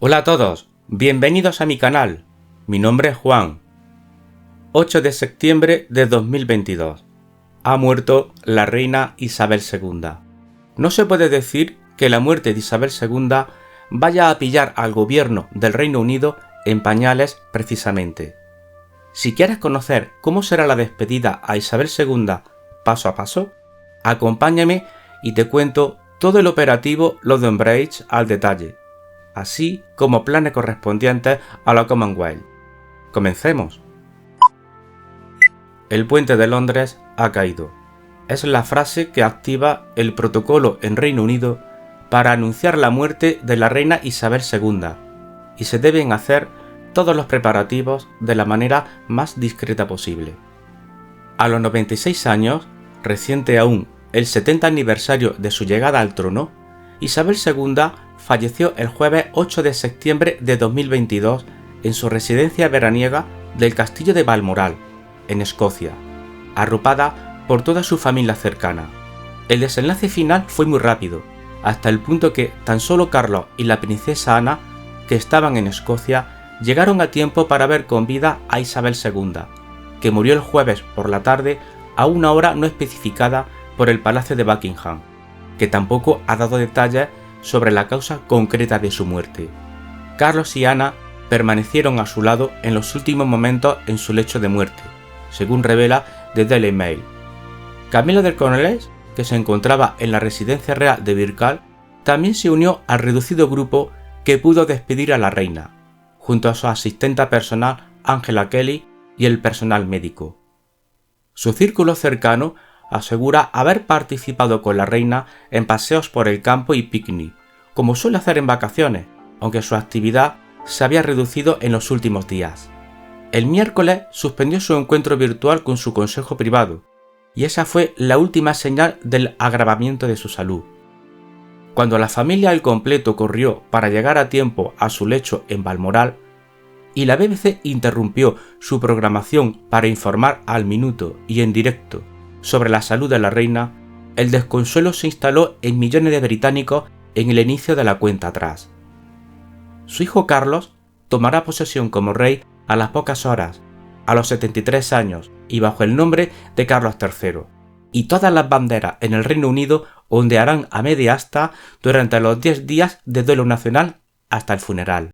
Hola a todos, bienvenidos a mi canal. Mi nombre es Juan. 8 de septiembre de 2022. Ha muerto la reina Isabel II. No se puede decir que la muerte de Isabel II vaya a pillar al gobierno del Reino Unido en pañales precisamente. Si quieres conocer cómo será la despedida a Isabel II paso a paso, acompáñame y te cuento todo el operativo London Bridge al detalle, así como planes correspondientes a la Commonwealth. Comencemos. El puente de Londres ha caído. Es la frase que activa el protocolo en Reino Unido para anunciar la muerte de la reina Isabel II, y se deben hacer todos los preparativos de la manera más discreta posible. A los 96 años, reciente aún el 70 aniversario de su llegada al trono, Isabel II falleció el jueves 8 de septiembre de 2022 en su residencia veraniega del castillo de Balmoral, en Escocia, arropada por toda su familia cercana. El desenlace final fue muy rápido, hasta el punto que tan solo Carlos y la princesa Ana, que estaban en Escocia, llegaron a tiempo para ver con vida a Isabel II, que murió el jueves por la tarde a una hora no especificada por el Palacio de Buckingham, que tampoco ha dado detalles sobre la causa concreta de su muerte. Carlos y Ana permanecieron a su lado en los últimos momentos en su lecho de muerte, según revela The Daily Mail. Camilo del Cornells, que se encontraba en la residencia real de Birkall, también se unió al reducido grupo que pudo despedir a la reina, junto a su asistenta personal Angela Kelly y el personal médico. Su círculo cercano asegura haber participado con la reina en paseos por el campo y picnic, como suele hacer en vacaciones, aunque su actividad se había reducido en los últimos días. El miércoles suspendió su encuentro virtual con su consejo privado, y esa fue la última señal del agravamiento de su salud. Cuando la familia al completo corrió para llegar a tiempo a su lecho en Balmoral, y la BBC interrumpió su programación para informar al minuto y en directo sobre la salud de la reina, el desconsuelo se instaló en millones de británicos en el inicio de la cuenta atrás. Su hijo Carlos tomará posesión como rey a las pocas horas, a los 73 años y bajo el nombre de Carlos III, y todas las banderas en el Reino Unido ondearán a media asta durante los 10 días de duelo nacional hasta el funeral.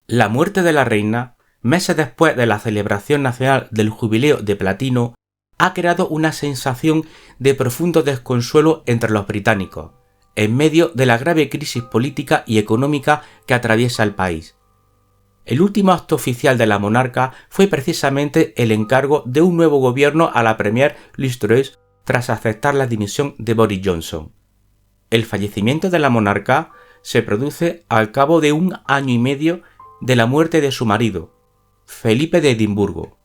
La muerte de la reina, meses después de la celebración nacional del Jubileo de Platino, ha creado una sensación de profundo desconsuelo entre los británicos, en medio de la grave crisis política y económica que atraviesa el país. El último acto oficial de la monarca fue precisamente el encargo de un nuevo gobierno a la premier Liz Truss tras aceptar la dimisión de Boris Johnson. El fallecimiento de la monarca se produce al cabo de 1 año y medio de la muerte de su marido, Felipe de Edimburgo.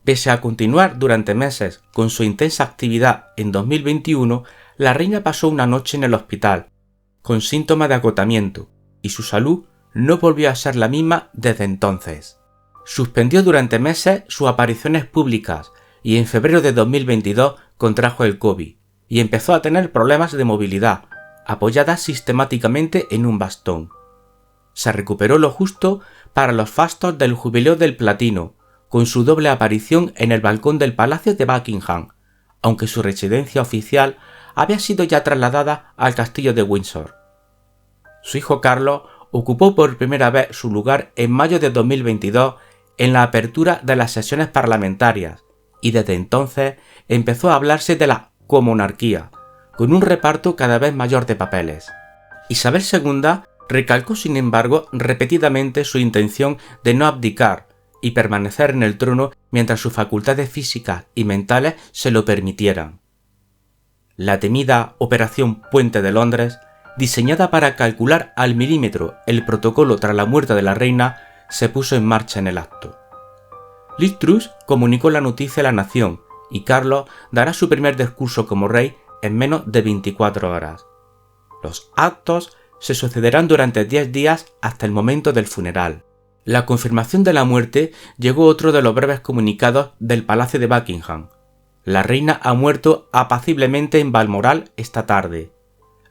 Pese a continuar durante meses con su intensa actividad en 2021, la reina pasó una noche en el hospital, con síntomas de agotamiento, y su salud no volvió a ser la misma desde entonces. Suspendió durante meses sus apariciones públicas y en febrero de 2022 contrajo el COVID y empezó a tener problemas de movilidad, apoyada sistemáticamente en un bastón. Se recuperó lo justo para los fastos del Jubileo del Platino, con su doble aparición en el balcón del Palacio de Buckingham, aunque su residencia oficial había sido ya trasladada al castillo de Windsor. Su hijo Carlos ocupó por primera vez su lugar en mayo de 2022 en la apertura de las sesiones parlamentarias, y desde entonces empezó a hablarse de la comonarquía, con un reparto cada vez mayor de papeles. Isabel II recalcó sin embargo repetidamente su intención de no abdicar y permanecer en el trono mientras sus facultades físicas y mentales se lo permitieran. La temida Operación Puente de Londres, diseñada para calcular al milímetro el protocolo tras la muerte de la reina, se puso en marcha en el acto. Liz Truss comunicó la noticia a la nación y Carlos dará su primer discurso como rey en menos de 24 horas. Los actos se sucederán durante 10 días hasta el momento del funeral. La confirmación de la muerte llegó otro de los breves comunicados del Palacio de Buckingham. La reina ha muerto apaciblemente en Balmoral esta tarde.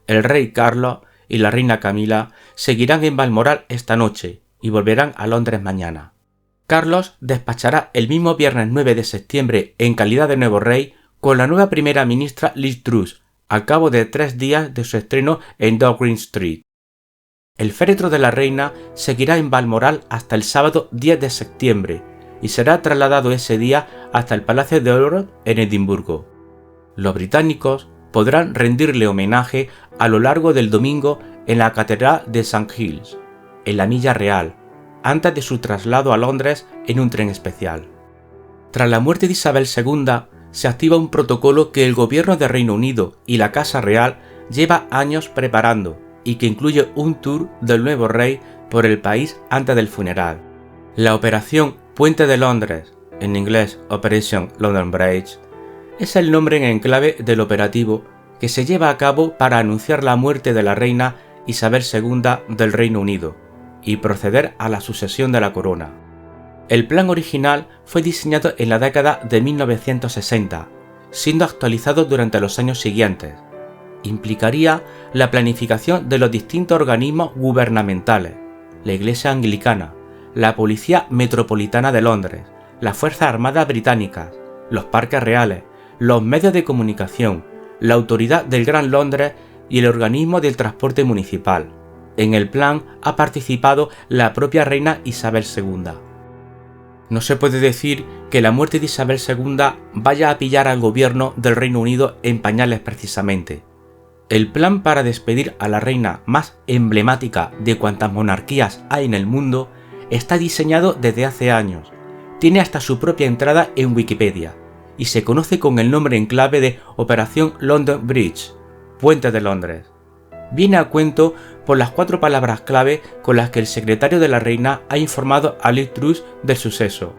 El rey Carlos y la reina Camila seguirán en Balmoral esta noche y volverán a Londres mañana. Carlos despachará el mismo viernes 9 de septiembre en calidad de nuevo rey con la nueva primera ministra Liz Truss, al cabo de 3 días de su estreno en Downing Street. El féretro de la reina seguirá en Balmoral hasta el sábado 10 de septiembre y será trasladado ese día hasta el Palacio de Oro en Edimburgo. Los británicos podrán rendirle homenaje a lo largo del domingo en la Catedral de St. Giles, en la Milla Real, antes de su traslado a Londres en un tren especial. Tras la muerte de Isabel II, se activa un protocolo que el gobierno de Reino Unido y la Casa Real lleva años preparando y que incluye un tour del nuevo rey por el país antes del funeral. La operación Puente de Londres, en inglés Operation London Bridge, es el nombre en enclave del operativo que se lleva a cabo para anunciar la muerte de la reina Isabel II del Reino Unido y proceder a la sucesión de la corona. El plan original fue diseñado en la década de 1960, siendo actualizado durante los años siguientes. Implicaría la planificación de los distintos organismos gubernamentales, la Iglesia Anglicana, la Policía Metropolitana de Londres, las Fuerzas Armadas Británicas, los parques reales, los medios de comunicación, la Autoridad del Gran Londres y el organismo del transporte municipal. En el plan ha participado la propia reina Isabel II. No se puede decir que la muerte de Isabel II vaya a pillar al gobierno del Reino Unido en pañales precisamente. El plan para despedir a la reina más emblemática de cuantas monarquías hay en el mundo está diseñado desde hace años. Tiene hasta su propia entrada en Wikipedia y se conoce con el nombre en clave de Operación London Bridge, Puente de Londres. Viene a cuento por las 4 palabras clave con las que el secretario de la reina ha informado a Liz Truss del suceso.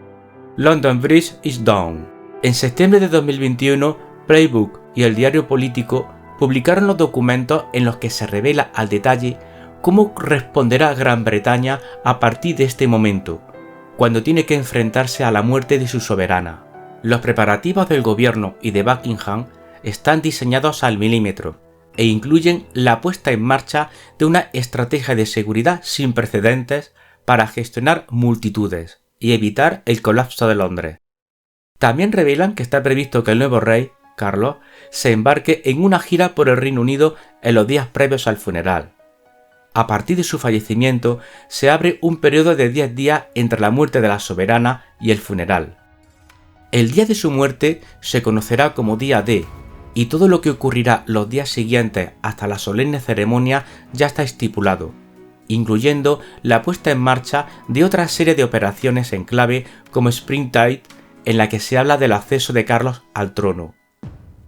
London Bridge is down. En septiembre de 2021, Playbook y el diario político publicaron los documentos en los que se revela al detalle cómo responderá Gran Bretaña a partir de este momento, cuando tiene que enfrentarse a la muerte de su soberana. Los preparativos del gobierno y de Buckingham están diseñados al milímetro e incluyen la puesta en marcha de una estrategia de seguridad sin precedentes para gestionar multitudes y evitar el colapso de Londres. También revelan que está previsto que el nuevo rey, Carlos, se embarque en una gira por el Reino Unido en los días previos al funeral. A partir de su fallecimiento se abre un periodo de 10 días entre la muerte de la soberana y el funeral. El día de su muerte se conocerá como día D, y todo lo que ocurrirá los días siguientes hasta la solemne ceremonia ya está estipulado, incluyendo la puesta en marcha de otra serie de operaciones en clave como Springtide, en la que se habla del acceso de Carlos al trono.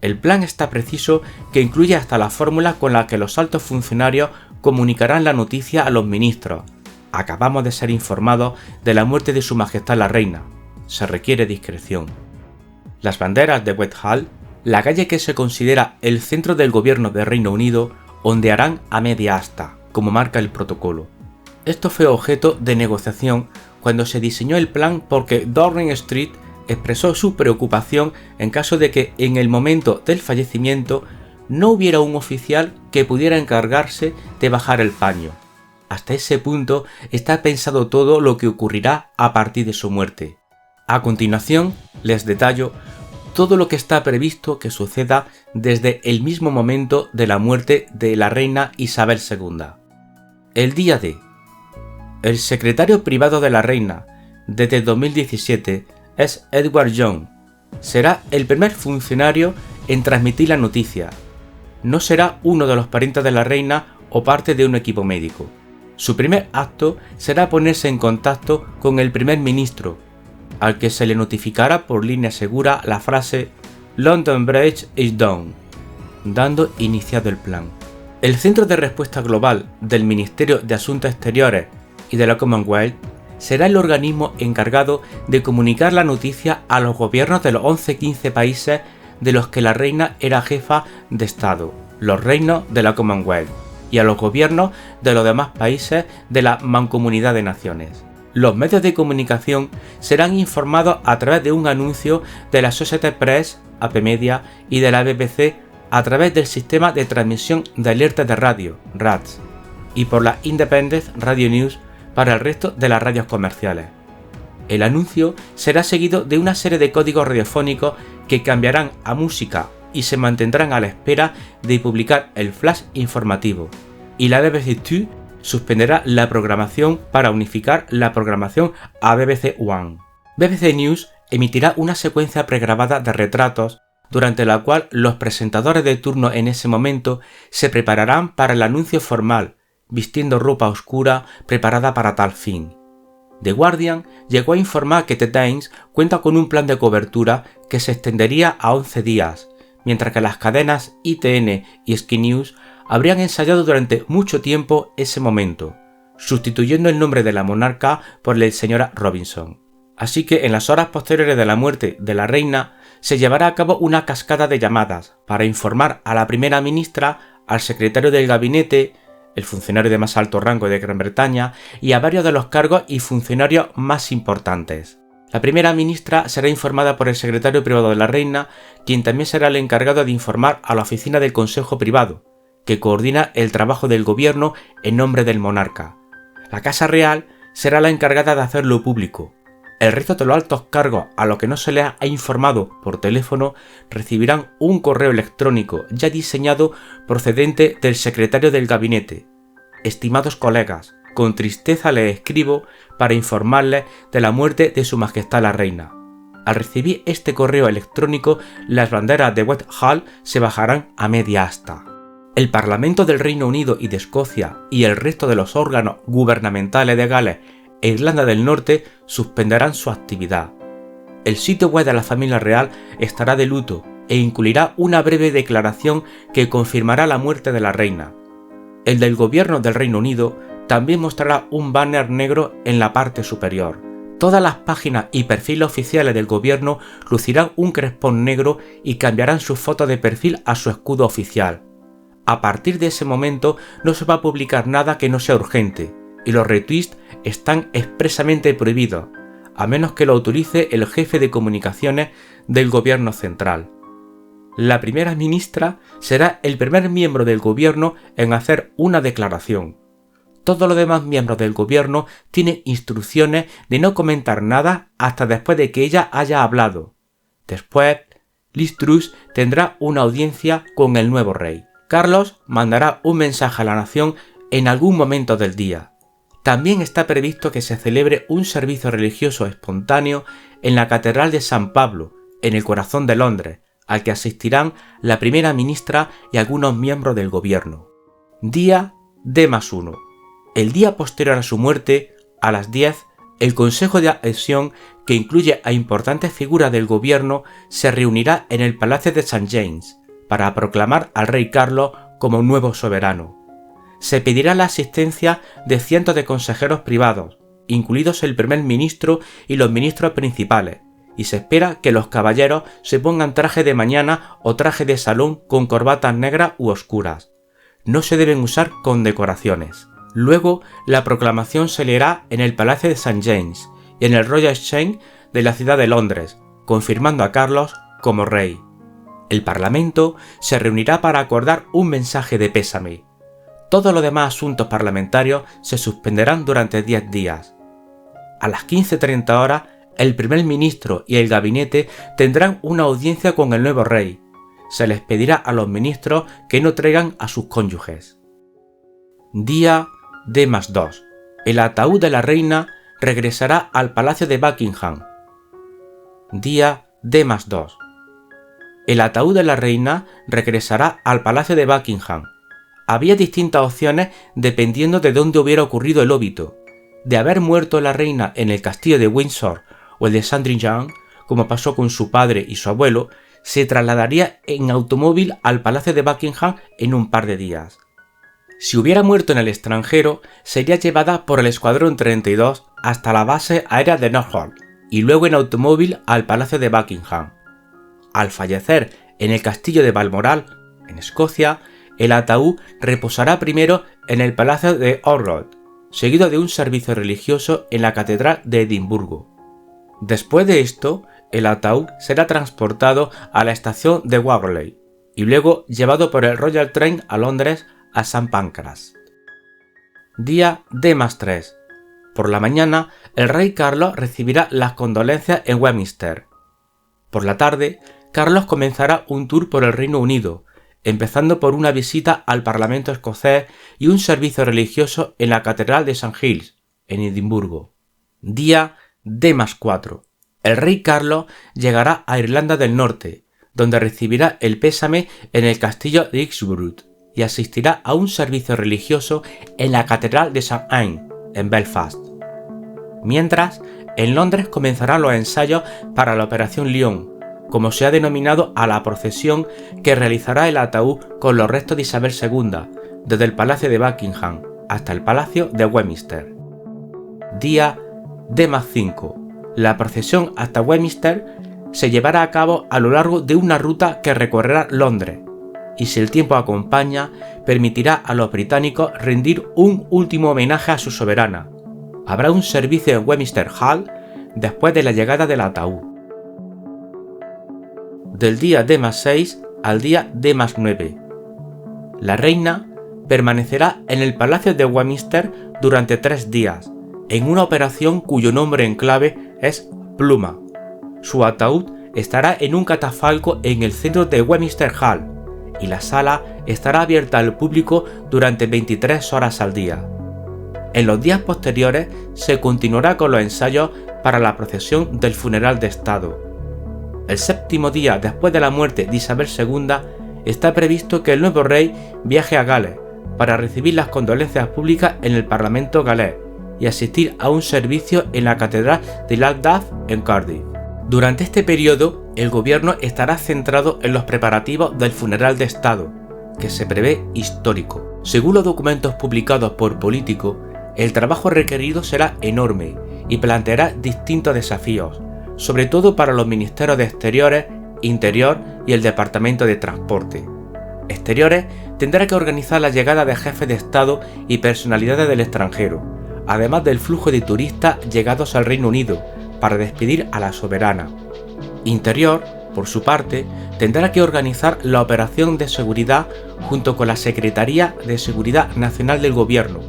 El plan es tan preciso que incluye hasta la fórmula con la que los altos funcionarios comunicarán la noticia a los ministros. Acabamos de ser informados de la muerte de Su Majestad la Reina. Se requiere discreción. Las banderas de Whitehall, la calle que se considera el centro del gobierno de Reino Unido, ondearán a media asta, como marca el protocolo. Esto fue objeto de negociación cuando se diseñó el plan porque Downing Street expresó su preocupación en caso de que en el momento del fallecimiento no hubiera un oficial que pudiera encargarse de bajar el paño. Hasta ese punto está pensado todo lo que ocurrirá a partir de su muerte. A continuación, les detallo todo lo que está previsto que suceda desde el mismo momento de la muerte de la reina Isabel II. El día D. El secretario privado de la reina desde 2017 es Edward Young. Será el primer funcionario en transmitir la noticia. No será uno de los parientes de la reina o parte de un equipo médico. Su primer acto será ponerse en contacto con el primer ministro, al que se le notificará por línea segura la frase London Bridge is down, dando iniciado el plan. El Centro de Respuesta Global del Ministerio de Asuntos Exteriores y de la Commonwealth será el organismo encargado de comunicar la noticia a los gobiernos de los 11-15 países de los que la reina era jefa de Estado, los reinos de la Commonwealth, y a los gobiernos de los demás países de la Mancomunidad de Naciones. Los medios de comunicación serán informados a través de un anuncio de la Associated Press, AP Media y de la BBC a través del sistema de transmisión de alertas de radio, RATS, y por la Independent Radio News para el resto de las radios comerciales. El anuncio será seguido de una serie de códigos radiofónicos que cambiarán a música y se mantendrán a la espera de publicar el flash informativo, y la BBC 2 suspenderá la programación para unificar la programación a BBC One. BBC News emitirá una secuencia pregrabada de retratos durante la cual los presentadores de turno en ese momento se prepararán para el anuncio formal, vistiendo ropa oscura preparada para tal fin. The Guardian llegó a informar que The Times cuenta con un plan de cobertura que se extendería a 11 días, mientras que las cadenas ITN y Sky News habrían ensayado durante mucho tiempo ese momento, sustituyendo el nombre de la monarca por el de señora Robinson. Así que en las horas posteriores de la muerte de la reina se llevará a cabo una cascada de llamadas para informar a la primera ministra, al secretario del gabinete, el funcionario de más alto rango de Gran Bretaña, y a varios de los cargos y funcionarios más importantes. La primera ministra será informada por el secretario privado de la reina, quien también será el encargado de informar a la oficina del Consejo Privado, que coordina el trabajo del gobierno en nombre del monarca. La Casa Real será la encargada de hacerlo público. El resto de los altos cargos a los que no se les ha informado por teléfono recibirán un correo electrónico ya diseñado procedente del secretario del gabinete. Estimados colegas, con tristeza les escribo para informarles de la muerte de Su Majestad la Reina. Al recibir este correo electrónico, las banderas de Whitehall se bajarán a media asta. El Parlamento del Reino Unido y de Escocia y el resto de los órganos gubernamentales de Gales e Irlanda del Norte suspenderán su actividad. El sitio web de la familia real estará de luto e incluirá una breve declaración que confirmará la muerte de la reina. El del gobierno del Reino Unido también mostrará un banner negro en la parte superior. Todas las páginas y perfiles oficiales del gobierno lucirán un crespón negro y cambiarán su foto de perfil a su escudo oficial. A partir de ese momento no se va a publicar nada que no sea urgente, y los retweets están expresamente prohibidos, a menos que lo autorice el jefe de comunicaciones del gobierno central. La primera ministra será el primer miembro del gobierno en hacer una declaración. Todos los demás miembros del gobierno tienen instrucciones de no comentar nada hasta después de que ella haya hablado. Después, Liz Truss tendrá una audiencia con el nuevo rey. Carlos mandará un mensaje a la nación en algún momento del día. También está previsto que se celebre un servicio religioso espontáneo en la Catedral de San Pablo, en el corazón de Londres, al que asistirán la primera ministra y algunos miembros del gobierno. Día D+1. El día posterior a su muerte, a las 10, el Consejo de Adhesión, que incluye a importantes figuras del gobierno, se reunirá en el Palacio de St. James para proclamar al rey Carlos como nuevo soberano. Se pedirá la asistencia de cientos de consejeros privados, incluidos el primer ministro y los ministros principales, y se espera que los caballeros se pongan traje de mañana o traje de salón con corbatas negras u oscuras. No se deben usar condecoraciones. Luego, la proclamación se leerá en el Palacio de St. James y en el Royal Exchange de la ciudad de Londres, confirmando a Carlos como rey. El Parlamento se reunirá para acordar un mensaje de pésame. Todos los demás asuntos parlamentarios se suspenderán durante 10 días. A las 15:30 horas, el primer ministro y el gabinete tendrán una audiencia con el nuevo rey. Se les pedirá a los ministros que no traigan a sus cónyuges. Día D+2. El ataúd de la reina regresará al Palacio de Buckingham. Día D+2. El ataúd de la reina regresará al Palacio de Buckingham. Había distintas opciones dependiendo de dónde hubiera ocurrido el óbito. De haber muerto la reina en el castillo de Windsor o el de Sandringham, como pasó con su padre y su abuelo, se trasladaría en automóvil al Palacio de Buckingham en un par de días. Si hubiera muerto en el extranjero, sería llevada por el Escuadrón 32 hasta la base aérea de Norfolk y luego en automóvil al Palacio de Buckingham. Al fallecer en el castillo de Balmoral, en Escocia, el ataúd reposará primero en el Palacio de Orrod, seguido de un servicio religioso en la Catedral de Edimburgo. Después de esto, el ataúd será transportado a la estación de Waverley y luego llevado por el Royal Train a Londres a St. Pancras. Día D+3. Por la mañana, el rey Carlos recibirá las condolencias en Westminster. Por la tarde, Carlos comenzará un tour por el Reino Unido, empezando por una visita al Parlamento escocés y un servicio religioso en la Catedral de St. Giles, en Edimburgo. Día D+4. El rey Carlos llegará a Irlanda del Norte, donde recibirá el pésame en el castillo de Exborough y asistirá a un servicio religioso en la Catedral de St. Anne, en Belfast. Mientras, en Londres comenzarán los ensayos para la Operación Lion, como se ha denominado a la procesión que realizará el ataúd con los restos de Isabel II, desde el Palacio de Buckingham hasta el Palacio de Westminster. Día D+5. La procesión hasta Westminster se llevará a cabo a lo largo de una ruta que recorrerá Londres, y si el tiempo acompaña, permitirá a los británicos rendir un último homenaje a su soberana. Habrá un servicio en Westminster Hall después de la llegada del ataúd. Del día D+6 al día D+9. La reina permanecerá en el Palacio de Westminster durante 3 días, en una operación cuyo nombre en clave es Pluma. Su ataúd estará en un catafalco en el centro de Westminster Hall, y la sala estará abierta al público durante 23 horas al día. En los días posteriores se continuará con los ensayos para la procesión del funeral de Estado. El 7º día después de la muerte de Isabel II está previsto que el nuevo rey viaje a Gales para recibir las condolencias públicas en el Parlamento galés y asistir a un servicio en la Catedral de Llandaff en Cardiff. Durante este periodo, el gobierno estará centrado en los preparativos del funeral de Estado, que se prevé histórico. Según los documentos publicados por Político, el trabajo requerido será enorme y planteará distintos desafíos, sobre todo para los ministerios de Exteriores, Interior y el Departamento de Transporte. Exteriores tendrá que organizar la llegada de jefes de Estado y personalidades del extranjero, además del flujo de turistas llegados al Reino Unido, para despedir a la soberana. Interior, por su parte, tendrá que organizar la operación de seguridad junto con la Secretaría de Seguridad Nacional del Gobierno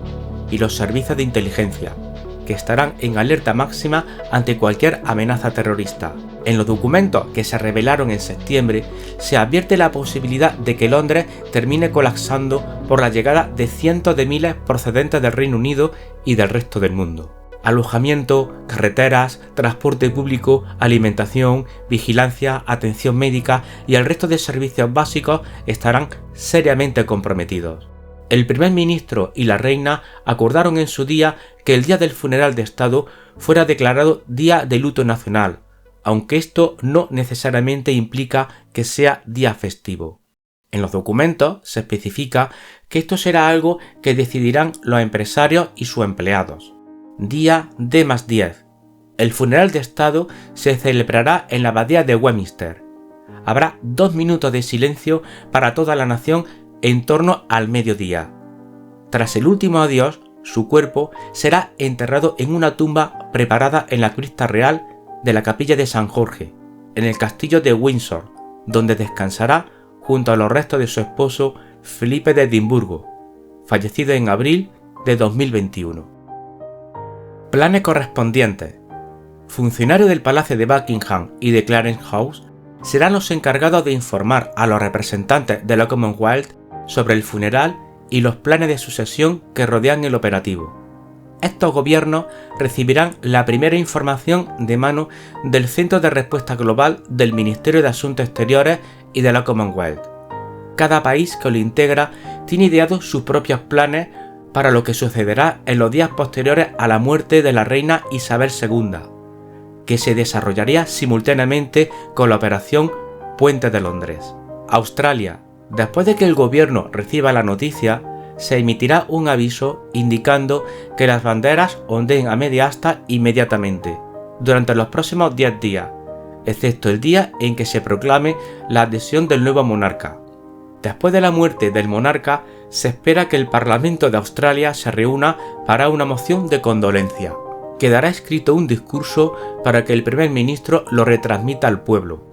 y los servicios de inteligencia, que estarán en alerta máxima ante cualquier amenaza terrorista. En los documentos que se revelaron en septiembre, se advierte la posibilidad de que Londres termine colapsando por la llegada de cientos de miles procedentes del Reino Unido y del resto del mundo. Alojamiento, carreteras, transporte público, alimentación, vigilancia, atención médica y el resto de servicios básicos estarán seriamente comprometidos. El primer ministro y la reina acordaron en su día que el día del funeral de Estado fuera declarado día de luto nacional, aunque esto no necesariamente implica que sea día festivo. En los documentos se especifica que esto será algo que decidirán los empresarios y sus empleados. Día D+10. El funeral de Estado se celebrará en la abadía de Westminster. Habrá 2 minutos de silencio para toda la nación en torno al mediodía. Tras el último adiós, su cuerpo será enterrado en una tumba preparada en la cripta real de la capilla de San Jorge, en el castillo de Windsor, donde descansará junto a los restos de su esposo Felipe de Edimburgo, fallecido en abril de 2021. Planes correspondientes. Funcionarios del Palacio de Buckingham y de Clarence House serán los encargados de informar a los representantes de la Commonwealth sobre el funeral y los planes de sucesión que rodean el operativo. Estos gobiernos recibirán la primera información de mano del Centro de Respuesta Global del Ministerio de Asuntos Exteriores y de la Commonwealth. Cada país que lo integra tiene ideados sus propios planes para lo que sucederá en los días posteriores a la muerte de la reina Isabel II, que se desarrollaría simultáneamente con la operación Puente de Londres. Australia. Después de que el gobierno reciba la noticia, se emitirá un aviso indicando que las banderas ondeen a media asta inmediatamente, durante los próximos 10 días, excepto el día en que se proclame la adhesión del nuevo monarca. Después de la muerte del monarca, se espera que el Parlamento de Australia se reúna para una moción de condolencia. Quedará escrito un discurso para que el primer ministro lo retransmita al pueblo.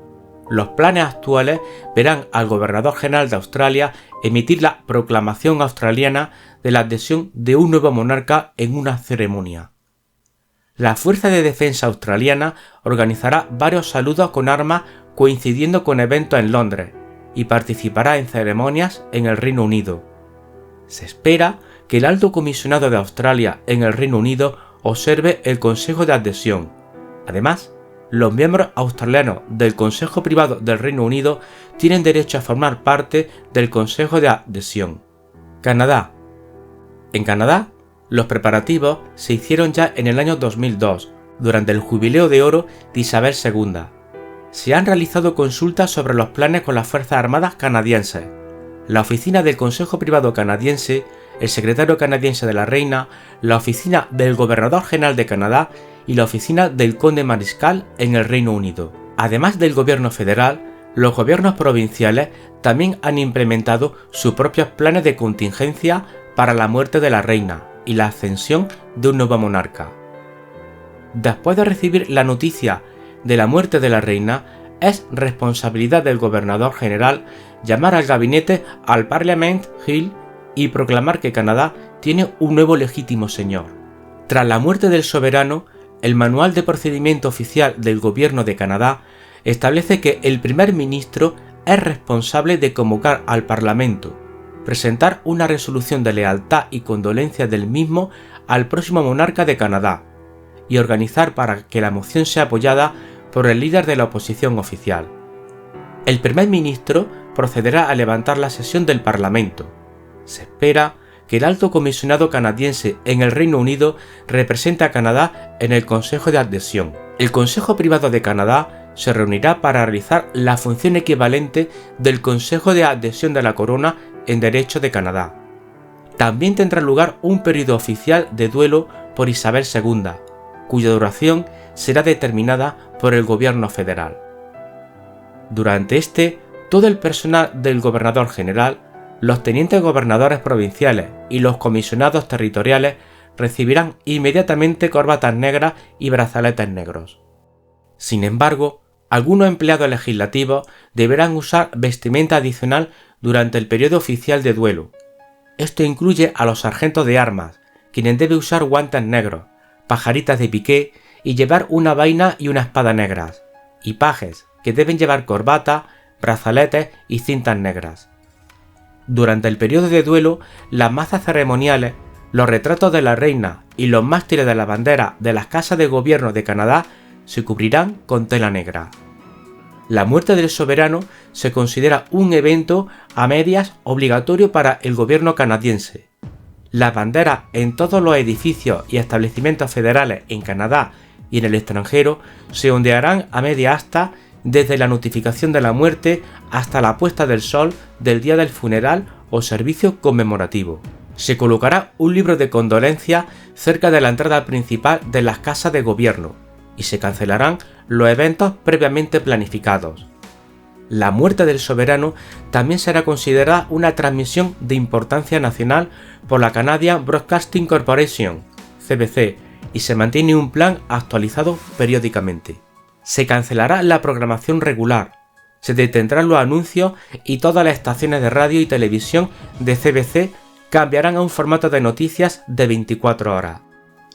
Los planes actuales verán al gobernador general de Australia emitir la proclamación australiana de la adhesión de un nuevo monarca en una ceremonia. La Fuerza de Defensa Australiana organizará varios saludos con armas coincidiendo con eventos en Londres y participará en ceremonias en el Reino Unido. Se espera que el Alto Comisionado de Australia en el Reino Unido observe el Consejo de Adhesión. Además, los miembros australianos del Consejo Privado del Reino Unido tienen derecho a formar parte del Consejo de Adhesión. Canadá. En Canadá, los preparativos se hicieron ya en el año 2002, durante el Jubileo de Oro de Isabel II. Se han realizado consultas sobre los planes con las Fuerzas Armadas canadienses. La oficina del Consejo Privado canadiense, el secretario canadiense de la Reina, la oficina del Gobernador General de Canadá y la oficina del Conde Mariscal en el Reino Unido. Además del gobierno federal, los gobiernos provinciales también han implementado sus propios planes de contingencia para la muerte de la reina y la ascensión de un nuevo monarca. Después de recibir la noticia de la muerte de la reina, es responsabilidad del gobernador general llamar al gabinete al Parliament Hill y proclamar que Canadá tiene un nuevo legítimo señor. Tras la muerte del soberano, el Manual de Procedimiento Oficial del Gobierno de Canadá establece que el primer ministro es responsable de convocar al Parlamento, presentar una resolución de lealtad y condolencia del mismo al próximo monarca de Canadá y organizar para que la moción sea apoyada por el líder de la oposición oficial. El primer ministro procederá a levantar la sesión del Parlamento. Se espera que el alto comisionado canadiense en el Reino Unido represente a Canadá en el Consejo de Adhesión. El Consejo Privado de Canadá se reunirá para realizar la función equivalente del Consejo de Adhesión de la Corona en Derecho de Canadá. También tendrá lugar un periodo oficial de duelo por Isabel II, cuya duración será determinada por el gobierno federal. Durante todo el personal del gobernador general, los tenientes gobernadores provinciales y los comisionados territoriales recibirán inmediatamente corbatas negras y brazaletes negros. Sin embargo, algunos empleados legislativos deberán usar vestimenta adicional durante el periodo oficial de duelo. Esto incluye a los sargentos de armas, quienes deben usar guantes negros, pajaritas de piqué y llevar una vaina y una espada negras, y pajes, que deben llevar corbata, brazaletes y cintas negras. Durante el periodo de duelo, las mazas ceremoniales, los retratos de la reina y los mástiles de la bandera de las casas de gobierno de Canadá se cubrirán con tela negra. La muerte del soberano se considera un evento a medias obligatorio para el gobierno canadiense. Las banderas en todos los edificios y establecimientos federales en Canadá y en el extranjero se ondearán a media asta desde la notificación de la muerte hasta la puesta del sol del día del funeral o servicio conmemorativo. Se colocará un libro de condolencias cerca de la entrada principal de las casas de gobierno y se cancelarán los eventos previamente planificados. La muerte del soberano también será considerada una transmisión de importancia nacional por la Canadian Broadcasting Corporation, CBC, y se mantiene un plan actualizado periódicamente. Se cancelará la programación regular, se detendrán los anuncios y todas las estaciones de radio y televisión de CBC cambiarán a un formato de noticias de 24 horas.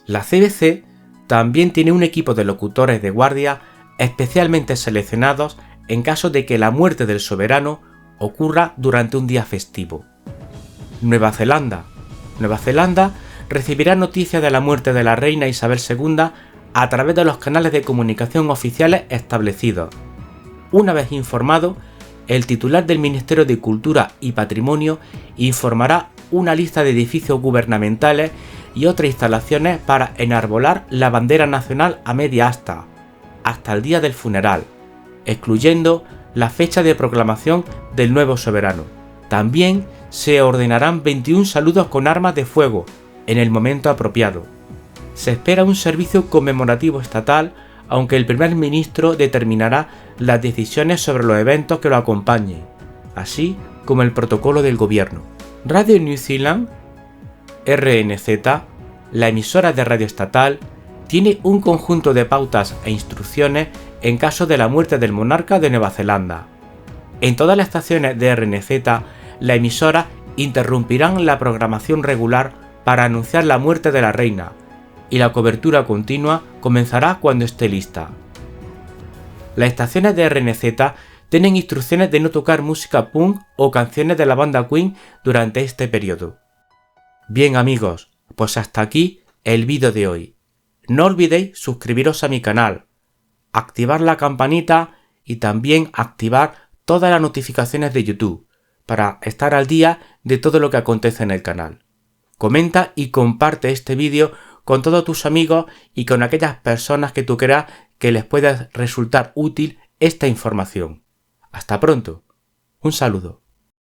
La CBC también tiene un equipo de locutores de guardia especialmente seleccionados en caso de que la muerte del soberano ocurra durante un día festivo. Nueva Zelanda. Nueva Zelanda recibirá noticias de la muerte de la reina Isabel II a través de los canales de comunicación oficiales establecidos. Una vez informado, el titular del Ministerio de Cultura y Patrimonio informará una lista de edificios gubernamentales y otras instalaciones para enarbolar la bandera nacional a media asta, hasta el día del funeral, excluyendo la fecha de proclamación del nuevo soberano. También se ordenarán 21 saludos con armas de fuego en el momento apropiado. Se espera un servicio conmemorativo estatal, aunque el primer ministro determinará las decisiones sobre los eventos que lo acompañen, así como el protocolo del gobierno. Radio New Zealand, RNZ, la emisora de radio estatal, tiene un conjunto de pautas e instrucciones en caso de la muerte del monarca de Nueva Zelanda. En todas las estaciones de RNZ, la emisora interrumpirán la programación regular para anunciar la muerte de la reina, y la cobertura continua comenzará cuando esté lista. Las estaciones de RNZ tienen instrucciones de no tocar música punk o canciones de la banda Queen durante este periodo. Bien amigos, pues hasta aquí el vídeo de hoy. No olvidéis suscribiros a mi canal, activar la campanita y también activar todas las notificaciones de YouTube para estar al día de todo lo que acontece en el canal. Comenta y comparte este vídeo con todos tus amigos y con aquellas personas que tú creas que les pueda resultar útil esta información. Hasta pronto. Un saludo.